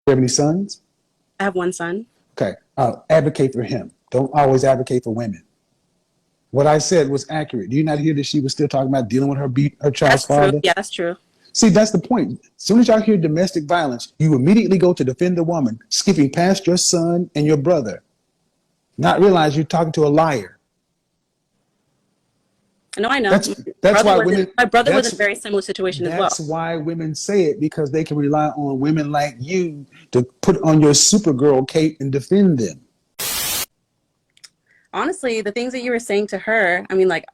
You have any sons? I have one son. Okay. Advocate for him. Don't always advocate for women. What I said was accurate. Do you not hear that she was still talking about dealing with her child's That's true. father? Yeah, that's true. See, that's the point. As soon as y'all hear domestic violence, you immediately go to defend the woman, skipping past your son and your brother, not realize you're talking to a liar. No, I know. That's why women. My brother was in a very similar situation as well. That's why women say it, because they can rely on women like you to put on your Supergirl cape and defend them. Honestly, the things that you were saying to her, I mean, like,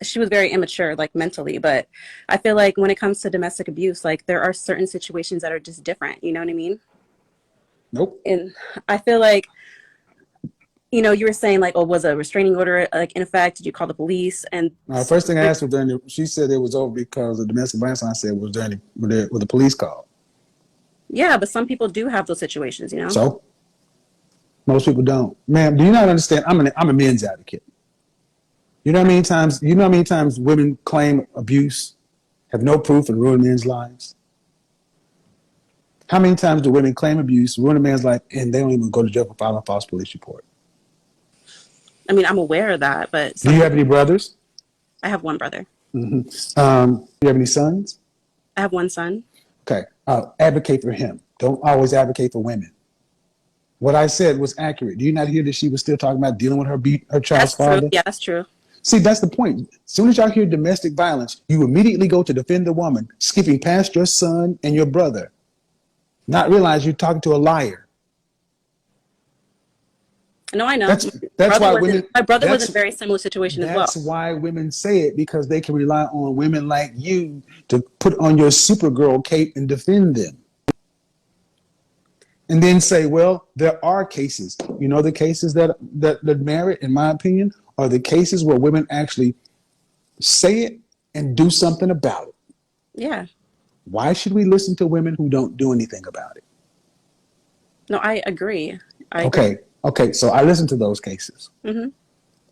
she was very immature, like mentally, but I feel like when it comes to domestic abuse, like there are certain situations that are just different. You know what I mean? Nope. And I feel like, you know, you were saying like, oh, was a restraining order like in effect? Did you call the police? And first thing I asked was she said it was over because of domestic violence. I said, was the police call? Yeah, but some people do have those situations, you know? So most people don't. Ma'am, do you not understand? I'm a men's advocate. You know how many times women claim abuse, have no proof, and ruin men's lives? How many times do women claim abuse, ruin a man's life, and they don't even go to jail for filing a false police report? I mean, I'm aware of that, but do you have any brothers? I have one brother. Mm-hmm. Do you have any sons? I have one son. Okay. Advocate for him. Don't always advocate for women. What I said was accurate. Do you not hear that she was still talking about dealing with her child's father? True. Yeah, that's true. See, that's the point. As soon as y'all hear domestic violence, you immediately go to defend the woman, skipping past your son and your brother, not realize you're talking to a liar. No, I know. That's why women. My brother was in a very similar situation as well. That's why women say it, because they can rely on women like you to put on your Supergirl cape and defend them. And then say, well, there are cases. You know, the cases that merit, in my opinion, are the cases where women actually say it and do something about it. Yeah. Why should we listen to women who don't do anything about it? No, I agree. Okay, so I listen to those cases. Mm-hmm.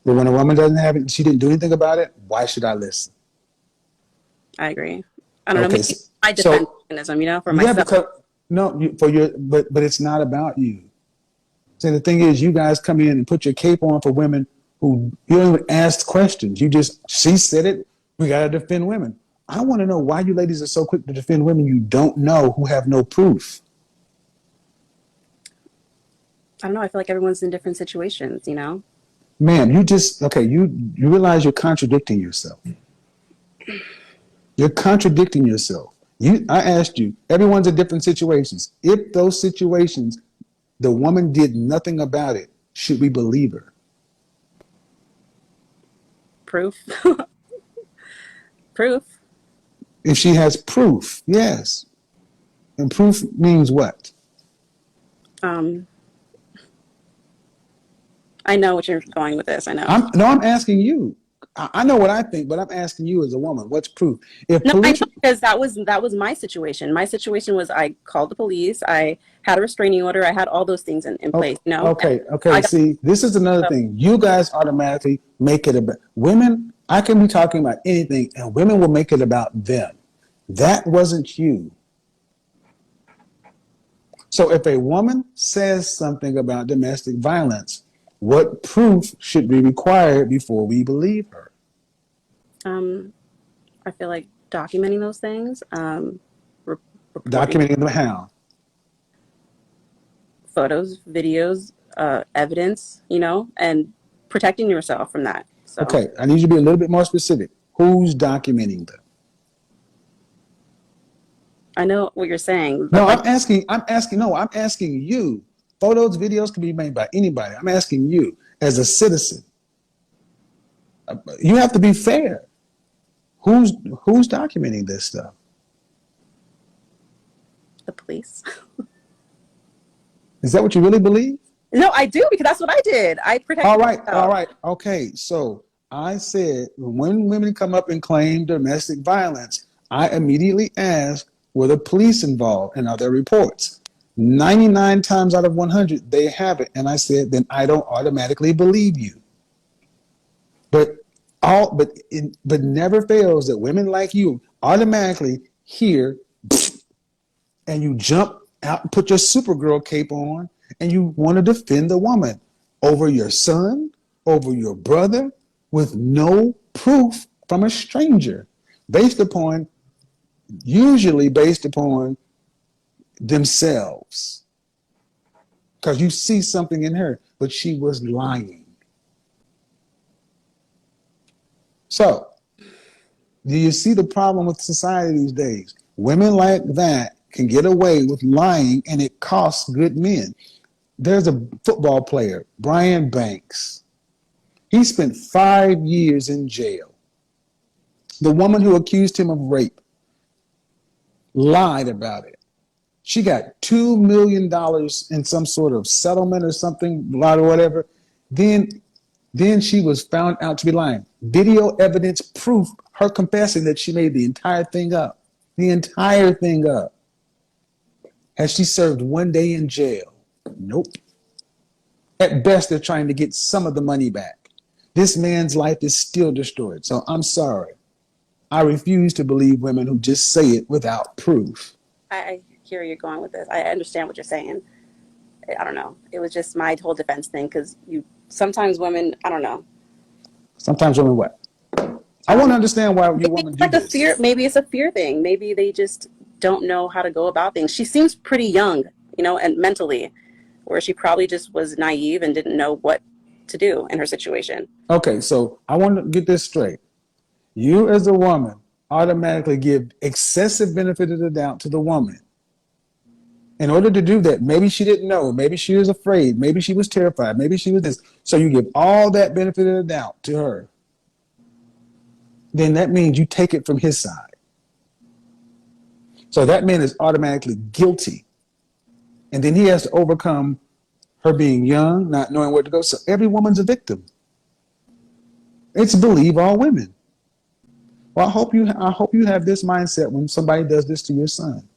But when a woman doesn't have it, she didn't do anything about it, why should I listen? I agree. I don't know, maybe my defense mechanism, you know, for myself. But it's not about you. See, the thing is, you guys come in and put your cape on for women who you don't even ask questions. She said it, we got to defend women. I want to know why you ladies are so quick to defend women you don't know, who have no proof. I don't know. I feel like everyone's in different situations, you know? Ma'am, you realize you're contradicting yourself. You're contradicting yourself. I asked you, everyone's in different situations. If those situations, the woman did nothing about it, should we believe her? Proof. Proof. If she has proof, yes. And proof means what? I know what you're going with this. I know. I'm asking you. I know what I think, but I'm asking you as a woman, what's proof? I know, because that was my situation. My situation was I called the police. I had a restraining order. I had all those things in place. No. Okay. See, this is another thing. You guys automatically make it about women. I can be talking about anything, and women will make it about them. That wasn't you. So if a woman says something about domestic violence, what proof should be required before we believe her? I feel like documenting those things. Documenting them how? Photos, videos, evidence, you know, and protecting yourself from that. So. Okay, I need you to be a little bit more specific. Who's documenting them? I know what you're saying. No, I'm asking you. Photos, videos can be made by anybody. I'm asking you as a citizen. You have to be fair. Who's documenting this stuff? The police. Is that what you really believe? No, I do, because that's what I did. I protected myself. All right. Okay, so I said when women come up and claim domestic violence, I immediately ask, were the police involved and are there reports? 99 times out of 100, they have it. And I said, then I don't automatically believe you. But never fails that women like you automatically hear and you jump out, put your Supergirl cape on, and you want to defend the woman over your son, over your brother, with no proof from a stranger, based upon, usually based upon themselves. Because you see something in her, but she was lying. So, do you see the problem with society these days? Women like that can get away with lying, and it costs good men. There's a football player, Brian Banks. He spent 5 years in jail. The woman who accused him of rape lied about it. She got $2 million in some sort of settlement or something, or whatever. Then, then she was found out to be lying. Video evidence proof her confessing that she made the entire thing up. The entire thing up. Has she served 1 day in jail? Nope. At best, they're trying to get some of the money back. This man's life is still destroyed. So I'm sorry. I refuse to believe women who just say it without proof. I hear where you're going with this. I understand what you're saying. I don't know. It was just my whole defense thing because sometimes women, I don't know. Sometimes women what? I want to understand why you Maybe women it's do like a this. fear. Maybe it's a fear thing. Maybe they just don't know how to go about things. She seems pretty young, and mentally, where she probably just was naive and didn't know what to do in her situation. Okay, so I want to get this straight. You as a woman automatically give excessive benefit of the doubt to the woman. In order to do that, maybe she didn't know, maybe she was afraid, maybe she was terrified, maybe she was this. So you give all that benefit of the doubt to her. Then that means you take it from his side. So that man is automatically guilty. And then he has to overcome her being young, not knowing where to go. So every woman's a victim. It's believe all women. Well, I hope you have this mindset when somebody does this to your son.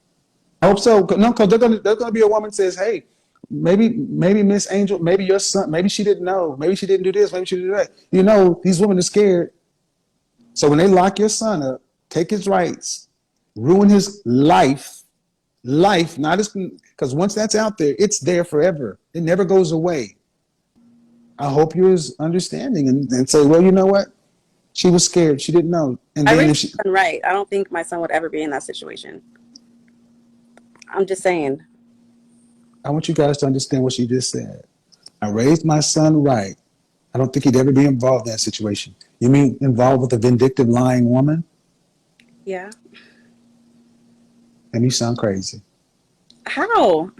I hope so. No, because there's gonna be a woman that says, hey, maybe Miss Angel, maybe your son, maybe she didn't know, maybe she didn't do this, maybe she didn't do that. These women are scared. So when they lock your son up, take his rights, ruin his life, not his, because once that's out there, it's there forever. It never goes away. I hope you're understanding and say, well, you know what? She was scared. She didn't know. And I then raised if she, my son right. I don't think my son would ever be in that situation. I'm just saying. I want you guys to understand what she just said. I raised my son right. I don't think he'd ever be involved in that situation. You mean involved with a vindictive, lying woman? Yeah. And you sound crazy. How?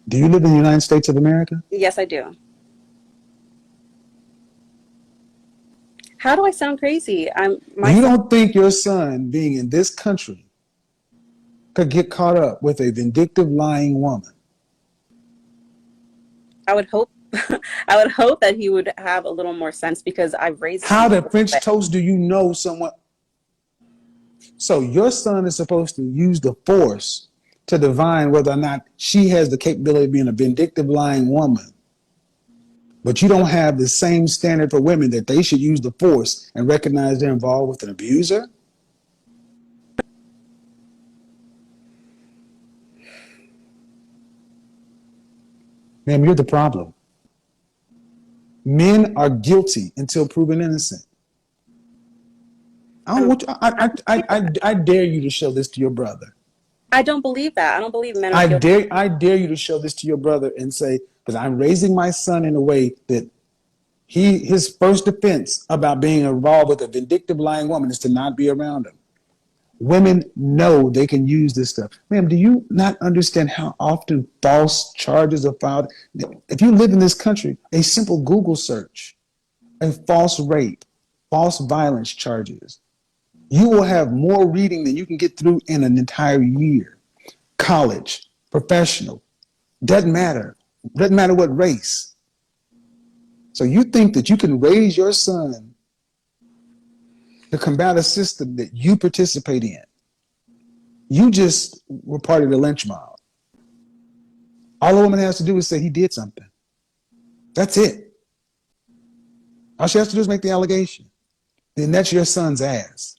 Do you live in the United States of America? Yes, I do. How do I sound crazy? You don't think your son being in this country could get caught up with a vindictive, lying woman? I would hope I would hope that he would have a little more sense because I've raised How him. the French toast do you know someone? So your son is supposed to use the force to divine whether or not she has the capability of being a vindictive, lying woman. But you don't have the same standard for women that they should use the force and recognize they're involved with an abuser? Ma'am, you're the problem. Men are guilty until proven innocent. I dare you to show this to your brother. I don't believe that. I don't believe men are guilty. I dare you to show this to your brother and say that I'm raising my son in a way that his first defense about being involved with a vindictive, lying woman is to not be around him. Women know they can use this stuff. Ma'am, do you not understand how often false charges are filed? If you live in this country, a simple Google search, a false rape, false violence charges, you will have more reading than you can get through in an entire year. College, professional, doesn't matter. Doesn't matter what race. So you think that you can raise your son to combat a system that you participate in. You just were part of the lynch mob. All a woman has to do is say he did something. That's it. All she has to do is make the allegation. Then that's your son's ass.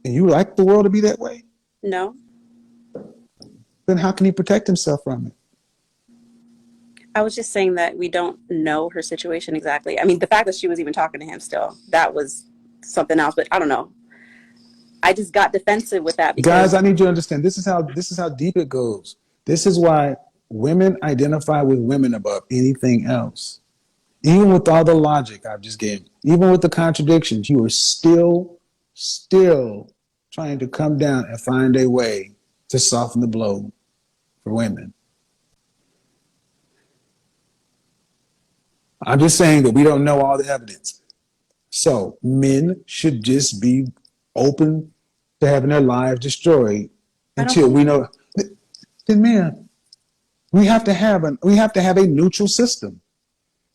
And you like the world to be that way? No. then how can he protect himself from it? I was just saying that we don't know her situation exactly. I mean, the fact that she was even talking to him still, that was something else. But I don't know. I just got defensive with that Guys, because I need you to understand this is how deep it goes. This is why women identify with women above anything else. Even with all the logic I've just given, even with the contradictions, you are still trying to come down and find a way to soften the blow for women. I'm just saying that we don't know all the evidence. So men should just be open to having their lives destroyed I don't until think we know. Then, man, we have to have a neutral system.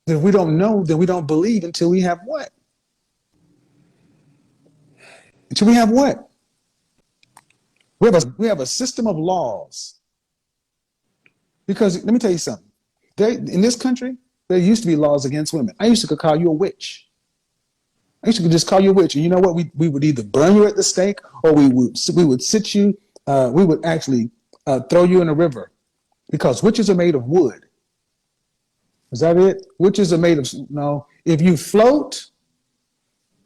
If we don't know, then we don't believe until we have what? Until we have what? We have a system of laws. Because let me tell you something. In this country, there used to be laws against women. I used to call you a witch. I used to just call you a witch. And you know what? We would either burn you at the stake or we would sit you, we would actually throw you in a river because witches are made of wood. Is that it? Witches are made of, no. If you float,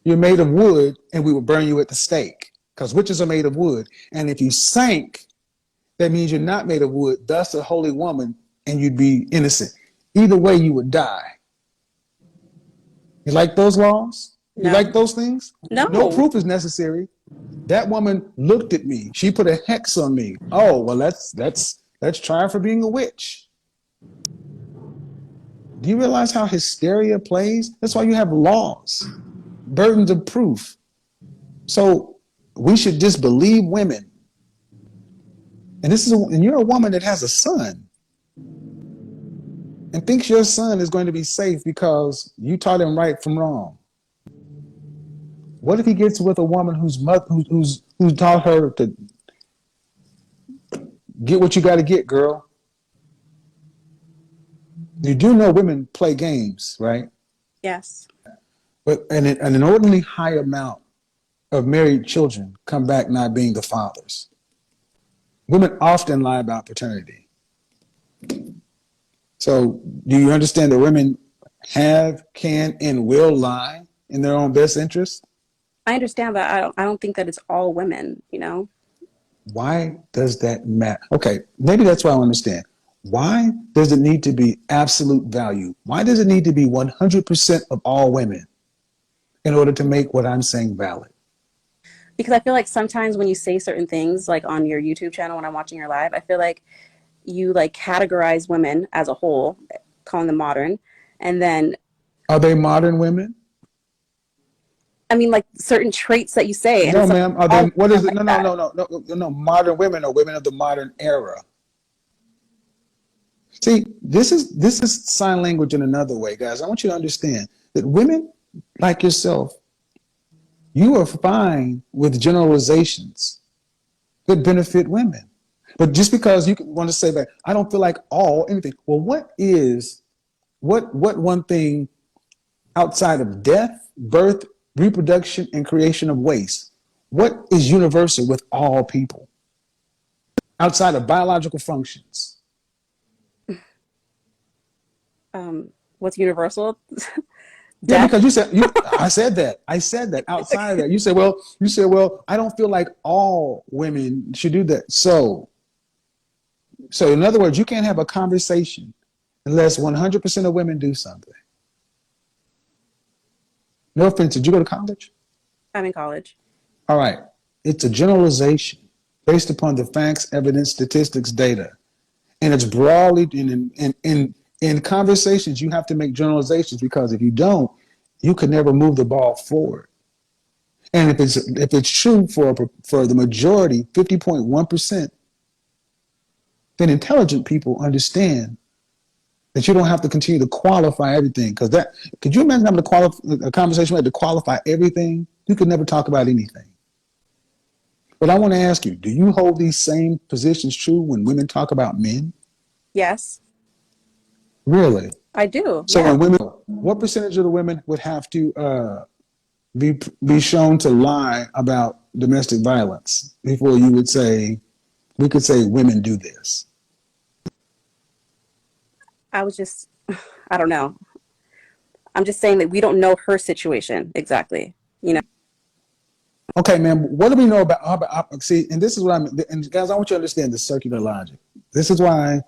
you're made of wood and we would burn you at the stake because witches are made of wood. And if you sank, that means you're not made of wood, thus a holy woman, and you'd be innocent. Either way, you would die. You like those laws? You like no, those things? No no. proof is necessary. That woman looked at me. She put a hex on me. Oh, well, let's try her for being a witch. Do you realize how hysteria plays? That's why you have laws, burdens of proof. So we should just believe women. And you're a woman that has a son and thinks your son is going to be safe because you taught him right from wrong. What if he gets with a woman who's taught her to get what you got to get, girl? You do know women play games, right? Yes. But an inordinately high amount of married children come back not being the fathers. Women often lie about paternity. So do you understand that women have, can, and will lie in their own best interest? I understand, but I don't think that it's all women, you know? Why does that matter? Okay, maybe that's why I understand. Why does it need to be absolute value? Why does it need to be 100% of all women in order to make what I'm saying valid? Because I feel like sometimes when you say certain things, like on your YouTube channel when I'm watching your live, I feel like you like categorize women as a whole, calling them modern, and then Are they modern women? I mean like certain traits that you say, and No, it's like ma'am. Are they? all What women is are it? like No, no, that. no, no, no, no. Modern women are women of the modern era. See, this is sign language in another way, guys. I want you to understand that women like yourself, you are fine with generalizations that benefit women. But just because you want to say that I don't feel like all anything. Well, what one thing outside of death, birth, reproduction, and creation of waste? What is universal with all people outside of biological functions? What's universal? Yeah, Death. because I said that. I said that outside of that. You said, well, I don't feel like all women should do that. So in other words, you can't have a conversation unless 100% of women do something. No offense. Did you go to college? I'm in college. All right. It's a generalization based upon the facts, evidence, statistics, data. And it's broadly in conversations, you have to make generalizations because if you don't, you can never move the ball forward. And if it's true for the majority, 50.1%, then intelligent people understand that you don't have to continue to qualify everything. Because could you imagine having a conversation where you had to qualify everything? You could never talk about anything. But I want to ask you, do you hold these same positions true when women talk about men? Yes, Really? I do. So Yeah. when women, what percentage of the women would have to be shown to lie about domestic violence before you would say we could say women do this? I was just, I don't know. I'm just saying that we don't know her situation exactly. You know, Okay, man, what do we know about see, and this is what and guys, I want you to understand the circular logic. This is why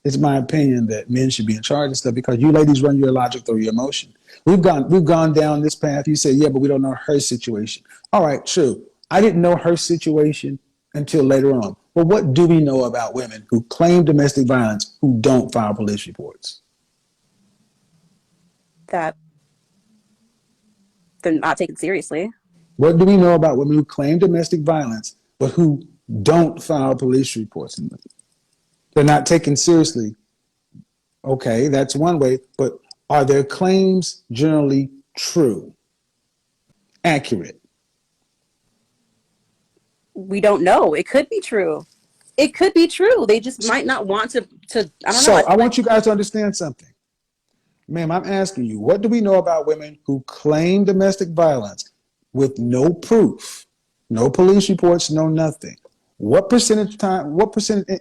it's my opinion that men should be in charge of stuff, because you ladies run your logic through your emotion. We've gone down this path. You say, yeah, but we don't know her situation. All right, true. I didn't know her situation until later on. But what do we know about women who claim domestic violence who don't file police reports? that they're not taken seriously. What do we know about women who claim domestic violence but who don't file police reports? They're not taken seriously. Okay, that's one way, but are their claims generally true, accurate? We don't know. It could be true. It could be true. They just might not want to I don't So know. I want you guys to understand something. Ma'am, I'm asking you, what do we know about women who claim domestic violence with no proof, no police reports, no nothing? What percentage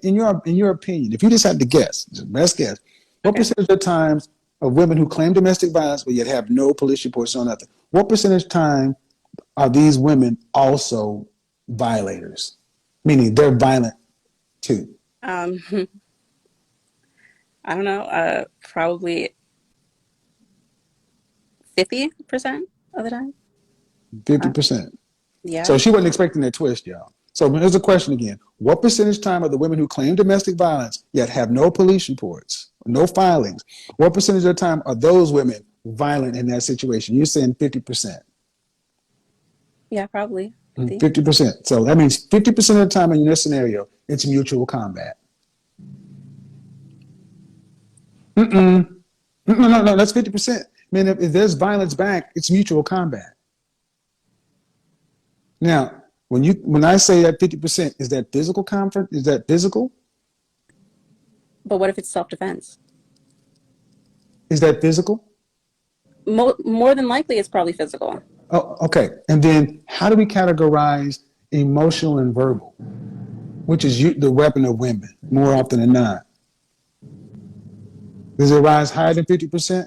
in your opinion, if you just had to guess, just best guess, what percentage of times of women who claim domestic violence but yet have no police reports, no nothing, what percentage of time are these women also violators? Meaning they're violent too. Um, I don't know. Probably 50% of the time. 50%. Yeah. So she wasn't expecting that twist, y'all. So here's the question again. What percentage time of the women who claim domestic violence yet have no police reports, no filings, what percentage of the time are those women violent in that situation? You're saying 50%. Yeah, probably 50. 50%. So that means 50% of the time in your scenario, it's mutual combat. No, that's 50%. I mean, if there's violence back, it's mutual combat. Now, when I say that 50%, is that physical conflict? Is that physical? But what if it's self-defense? Is that physical? More than likely, it's probably physical. Oh, okay. And then how do we categorize emotional and verbal, which is the weapon of women more often than not? Does it rise higher than 50%?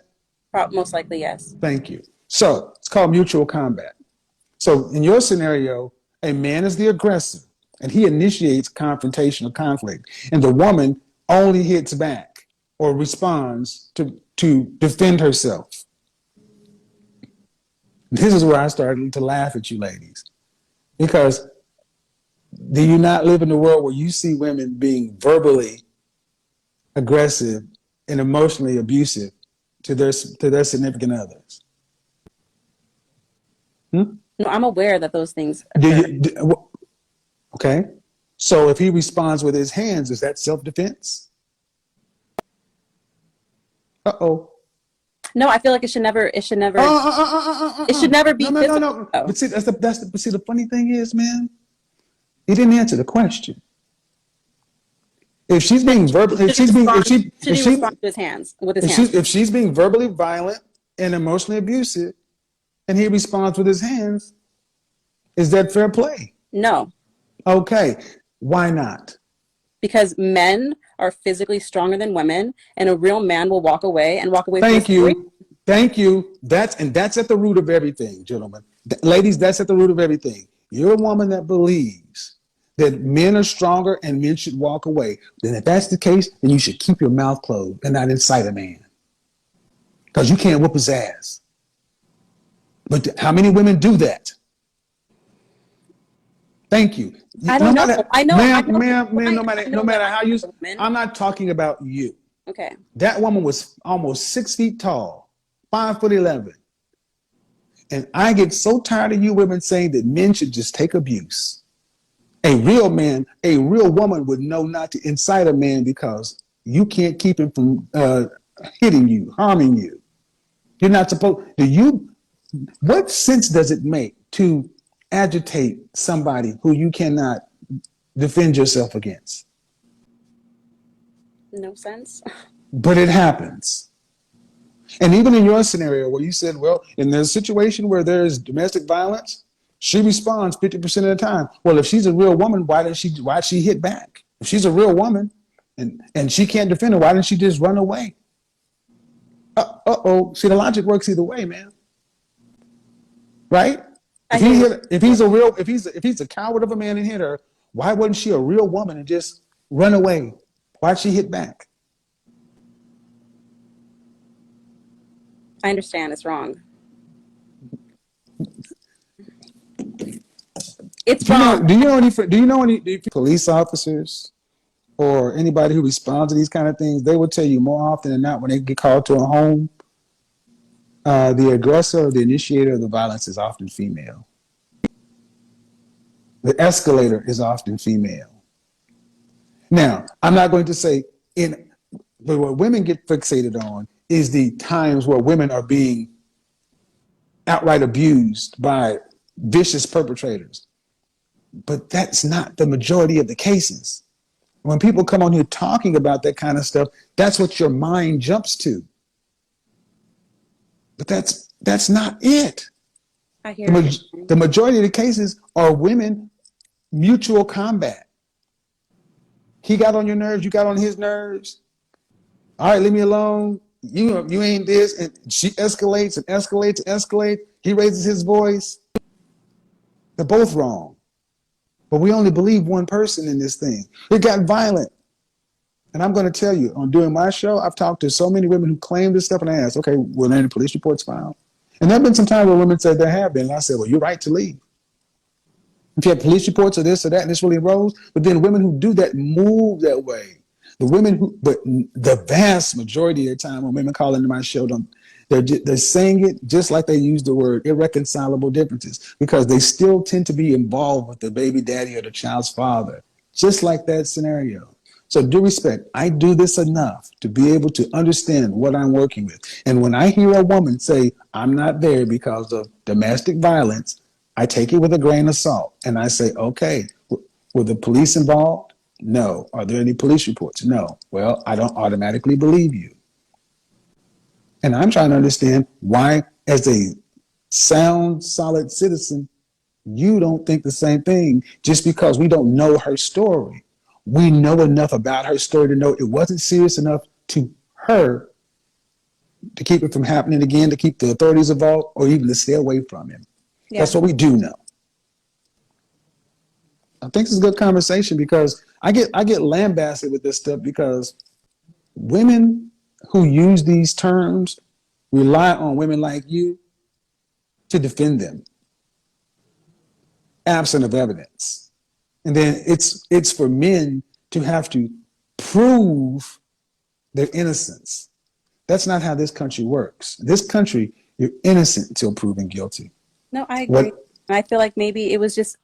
Most likely, yes. Thank you. So it's called mutual combat. So in your scenario, a man is the aggressor and he initiates confrontation or conflict, and the woman only hits back or responds to defend herself. This is where I started to laugh at you ladies, because do you not live in a world where you see women being verbally aggressive and emotionally abusive to their significant others? No, I'm aware that those things occur. Okay. So if he responds with his hands, is that self-defense? Uh-oh. No, I feel like it should never it should never be physical. No. But see, the funny thing is, man, he didn't answer the question. If she's being verbal, if she's being, if she, Should he respond to his hands with his hands? if she's being verbally violent and emotionally abusive, and he responds with his hands, is that fair play? No, Okay. Why not? because men are physically stronger than women, and a real man will walk away from Thank his story. you. Thank you. That's at the root of everything, gentlemen. Ladies, that's at the root of everything. You're a woman that believes that men are stronger and men should walk away. Then if that's the case, then you should keep your mouth closed and not incite a man, because you can't whoop his ass. But how many women do that? Thank you. I don't know. I know. Ma'am, no matter how you, I'm not talking about you. Okay. That woman was almost 6 feet tall, 5'11". And I get so tired of you women saying that men should just take abuse. A real man, a real woman would know not to incite a man because you can't keep him from hitting you, harming you. You're not supposed, what sense does it make to agitate somebody who you cannot defend yourself against? No sense. But it happens. And even in your scenario where you said, well, in the situation where there's domestic violence, she responds 50% of the time. Well, if she's a real woman, why she hit back? If she's a real woman and she can't defend her, why didn't she just run away? Uh-oh. See, the logic works either way, man. Right? I hear you. If he's a coward of a man and hit her, why wasn't she a real woman and just run away? Why'd she hit back? I understand it's wrong. It's wrong. Do you know any police officers or anybody who responds to these kind of things? They will tell you more often than not when they get called to a home, the aggressor or the initiator of the violence is often female. The escalator is often female. Now, I'm not going to say but what women get fixated on is the times where women are being outright abused by vicious perpetrators. But that's not the majority of the cases. When people come on here talking about that kind of stuff, that's what your mind jumps to. But that's not it. I hear The majority of the cases are women mutual combat. He got on your nerves, you got on his nerves. All right, leave me alone. You ain't this. And she escalates and escalates and escalates. He raises his voice. They're both wrong. But we only believe one person in this thing. It got violent. And I'm going to tell you, on doing my show, I've talked to so many women who claim this stuff, and I asked, okay, were there any police reports filed? And there have been some times where women said there have been. And I said, well, you're right to leave. If you have police reports of this or that, and this really arose, but then women who do that move that way. But the vast majority of the time when women call into my show, they're saying it just like they use the word irreconcilable differences, because they still tend to be involved with the baby daddy or the child's father, just like that scenario. So due respect, I do this enough to be able to understand what I'm working with. And when I hear a woman say, I'm not there because of domestic violence, I take it with a grain of salt. And I say, okay, were the police involved? No. Are there any police reports? No. Well, I don't automatically believe you. And I'm trying to understand why, as a sound, solid citizen, you don't think the same thing just because we don't know her story. We know enough about her story to know it wasn't serious enough to her to keep it from happening again, to keep the authorities involved, or even to stay away from him. Yeah. That's what we do know. I think it's a good conversation because I get lambasted with this stuff because women who use these terms rely on women like you to defend them, absent of evidence. And then it's for men to have to prove their innocence. That's not how this country works. This country, you're innocent until proven guilty. No, I agree. I feel like maybe it was just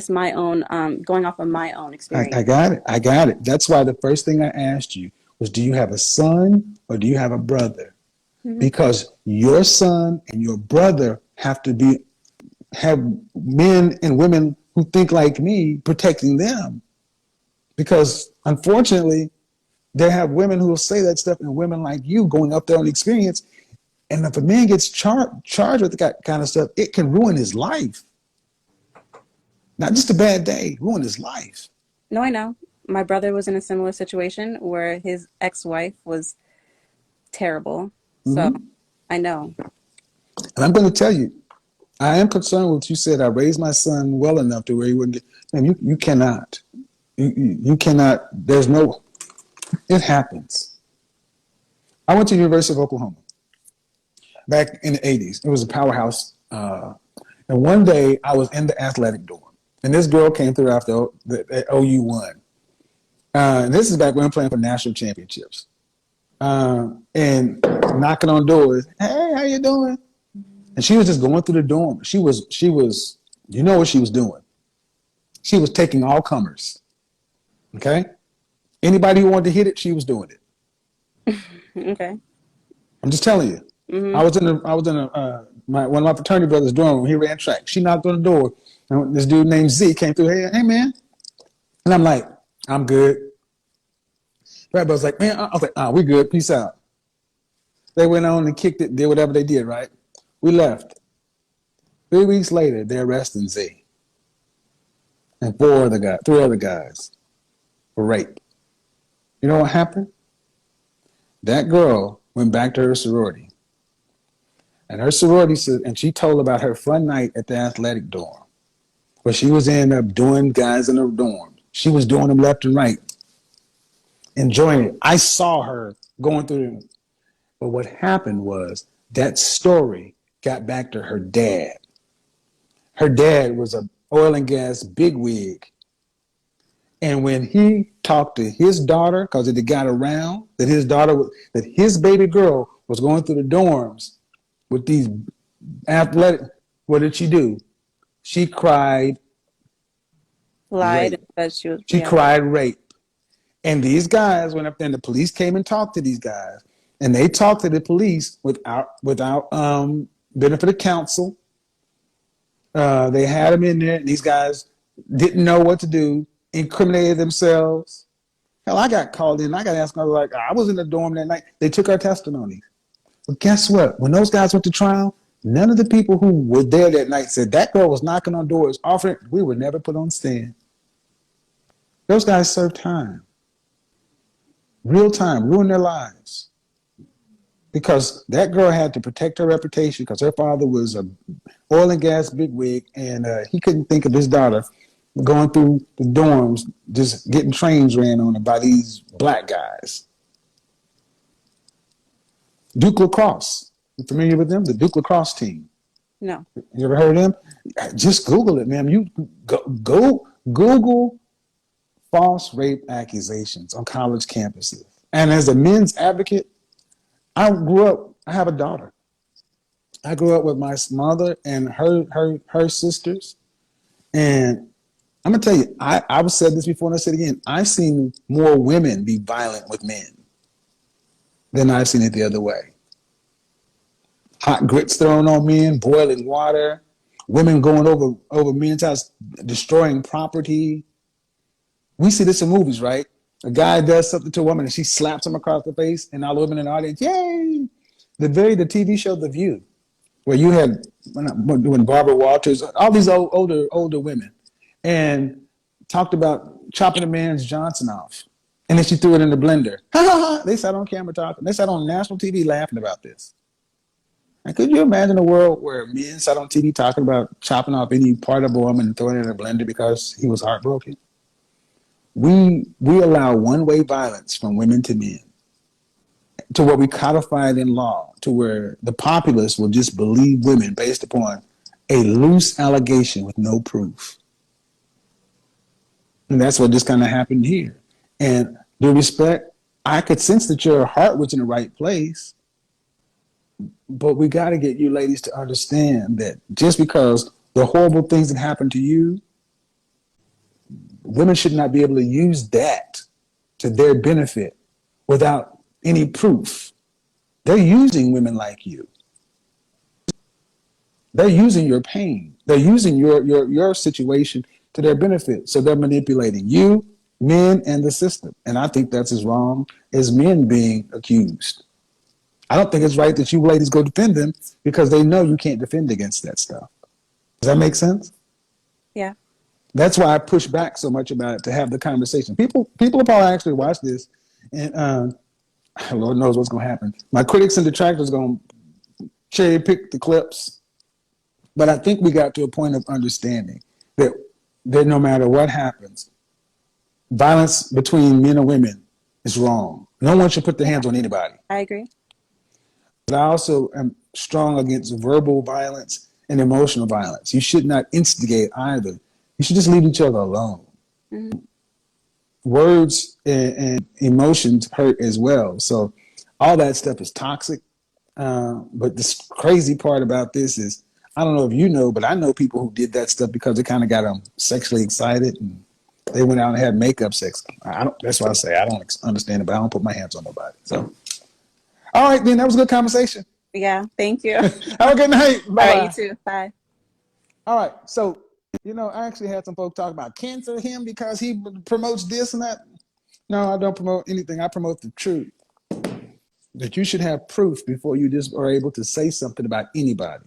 my own going off of my own experience. I got it. That's why the first thing I asked you was, do you have a son or do you have a brother? Mm-hmm. Because your son and your brother have men and women who think like me protecting them. Because unfortunately, they have women who will say that stuff and women like you going up their own experience. And if a man gets charged with that kind of stuff, it can ruin his life. Not just a bad day, ruin his life. No, I know. My brother was in a similar situation where his ex-wife was terrible. So I know. And I'm going to tell you, I am concerned with what you said. I raised my son well enough to where he wouldn't get. Man, you cannot. You cannot. There's no. It happens. I went to the University of Oklahoma back in the 80s. It was a powerhouse. And one day I was in the athletic dorm. And this girl came through after the OU won. And this is back when I'm playing for national championships. And knocking on doors. Hey, how you doing? And she was just going through the dorm. She was, you know what she was doing. She was taking all comers. Okay? Anybody who wanted to hit it, she was doing it. Okay. I'm just telling you. Mm-hmm. I was in one of my fraternity brothers' dorm when he ran track. She knocked on the door. And this dude named Z came through. Hey man. And I'm like, I'm good. Frat brother's like, man, I was like, we good. Peace out. They went on and kicked it, did whatever they did, right? We left. 3 weeks later, they're arresting Z. And three other guys. for rape. You know what happened? That girl went back to her sorority. And her sorority said, and she told about her fun night at the athletic dorm, where she was ending up doing guys in the dorm. She was doing them left and right, enjoying it. I saw her going through it. But what happened was that story got back to her dad. Her dad was an oil and gas bigwig. And when he talked to his daughter, because it got around that that his baby girl was going through the dorms with these athletic, what did she do? She cried Lied and rape. said she was. She Yeah. cried rape. And these guys went up there and the police came and talked to these guys. And they talked to the police without benefit of counsel. They had them in there, and these guys didn't know what to do, incriminated themselves. Hell, I got called in. I got asked. I was like, I was in the dorm that night. They took our testimony. But guess what? When those guys went to trial, none of the people who were there that night said that girl was knocking on doors, offering. We were never put on stand. Those guys served time, real time, ruined their lives. Because that girl had to protect her reputation because her father was a oil and gas bigwig, and he couldn't think of his daughter going through the dorms, just getting trains ran on her by these black guys. Duke Lacrosse, you familiar with them? The Duke Lacrosse team. No. You ever heard of them? Just Google it, ma'am. You go Google false rape accusations on college campuses. And as a men's advocate, I have a daughter. I grew up with my mother and her sisters. And I'm going to tell you, I've said this before and I said it again. I've seen more women be violent with men than I've seen it the other way. Hot grits thrown on men, boiling water, women going over men's house, destroying property. We see this in movies, right? A guy does something to a woman and she slaps him across the face, and all the women in the audience, yay! The TV show The View, where you had when Barbara Walters, all these older women, and talked about chopping a man's Johnson off, and then she threw it in the blender. Ha ha ha! They sat on camera talking. They sat on national TV laughing about this. And could you imagine a world where men sat on TV talking about chopping off any part of a woman and throwing it in a blender because he was heartbroken? We allow one-way violence from women to men, to where we codify it in law, to where the populace will just believe women based upon a loose allegation with no proof. And that's what just kind of happened here. And due respect, I could sense that your heart was in the right place, but we got to get you ladies to understand that just because the horrible things that happen to you, women should not be able to use that to their benefit without any proof. They're using women like you. They're using your pain. They're using your situation to their benefit. So they're manipulating you, men, and the system. And I think that's as wrong as men being accused. I don't think it's right that you ladies go defend them because they know you can't defend against that stuff. Does that make sense? Yeah. That's why I push back so much about it, to have the conversation. People will probably actually watch this, and Lord knows what's going to happen. My critics and detractors are going to cherry pick the clips, but I think we got to a point of understanding that no matter what happens, violence between men and women is wrong. No one should put their hands on anybody. I agree. But I also am strong against verbal violence and emotional violence. You should not instigate either. You should just leave each other alone. Mm-hmm. Words and emotions hurt as well. So all that stuff is toxic. But the crazy part about this is, I don't know if you know, but I know people who did that stuff because it kind of got them sexually excited and they went out and had makeup sex. That's why I say I don't understand it, but I don't put my hands on nobody. So, all right, then, that was a good conversation. Yeah, thank you. Have a good night. Bye. All right, you too. Bye. All right, so, I actually had some folks talk about cancel him because he promotes this and that. No, I don't promote anything. I promote the truth. That you should have proof before you just are able to say something about anybody.